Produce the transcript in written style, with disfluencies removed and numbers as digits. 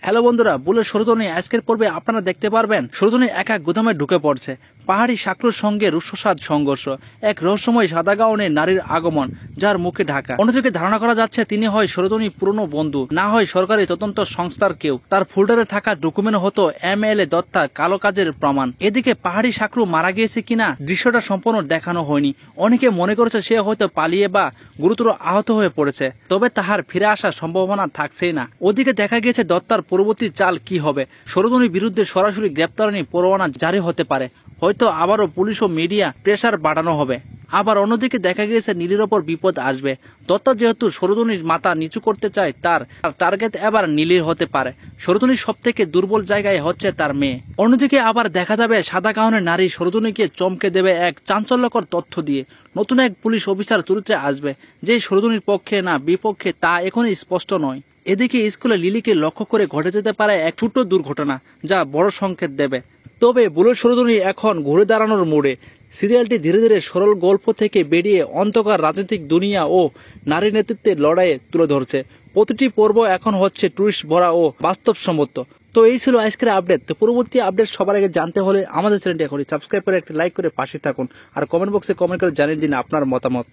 Hello বন্ধুরা, বুলের সরজনী আজকের পর্বে আপনারা দেখতে পারবেন সরজনী একা গুদামে ঢুকে পড়ছে। পাহাড়ি শাকরুর সঙ্গে রুদ্ধশ্বাস সংঘর্ষ, এক রহস্যময় সাদা গাউনে নারীর আগমন যার মুখে ঢাকা। অন্যদিকে ধারণা করা যাচ্ছে তিনি হয় সরজনী পুরনো বন্ধু, না হয় সরকারি তদন্ত সংস্থার কেউ। তার ফোল্ডারে থাকা ডকুমেন্ট হতো MLA দত্তার কালো কাজের প্রমাণ। এদিকে পাহাড়ি শাকরু মারা গিয়েছে কিনা দৃশ্যটা সম্পূর্ণ দেখানো হয়নি। অনেকে মনে করেছে সে হয়তো পালিয়ে বা গুরুতর আহত হয়ে পড়েছে, তবে তাহার ফিরে আসার সম্ভাবনা থাকছেই না। ওদিকে দেখা গিয়েছে দত্তার পরবর্তী চাল কি হবে। সরজনীর বিরুদ্ধে সরাসরি গ্রেপ্তারি পরোয়ানা জারি হতে পারে, হয়তো আবারও পুলিশ ও মিডিয়া প্রেসার বাড়ানো হবে। আবার অন্যদিকে দেখা গিয়েছে নীলের ওপর বিপদ আসবে। দত্তা যেহেতু সরজনীর মাথা নিচু করতে চায়, তার টার্গেট এবার নীলের হতে পারে। সরজনীর সব থেকে দুর্বল জায়গায় হচ্ছে তার মেয়ে। অন্যদিকে আবার দেখা যাবে সাদা গাউনের নারী সরজনীকে চমকে দেবে এক চাঞ্চল্যকর তথ্য দিয়ে। নতুন এক পুলিশ অফিসার চরিত্রে আসবে, যে সরজনীর পক্ষে না বিপক্ষে তা এখনই স্পষ্ট নয়। এদিকে স্কুলে লিলিকে লক্ষ্য করে ঘটে যেতে পারে এক ছোট্ট দুর্ঘটনা, যা বড় সংকেত দেবে। তবে বুলেট সরজনী এখন ঘুরে দাঁড়ানোর মোড়ে। সিরিয়ালটি ধীরে ধীরে সরল গল্প থেকে বেরিয়ে অন্ধকার রাজনৈতিক দুনিয়া ও নারী নেতৃত্বের লড়াইয়ে তুলে ধরছে। প্রতিটি পর্ব এখন হচ্ছে টুইস্ট ভরা ও বাস্তবসম্মত। তো এই ছিল আজকের আপডেট। তো পরবর্তী আপডেট সবার আগে জানতে হলে আমাদের চ্যানেলটি এখনই সাবস্ক্রাইব করে একটা লাইক করে পাশে থাকুন, আর কমেন্ট বক্সে কমেন্ট করে জানিয়ে দিন আপনার মতামত।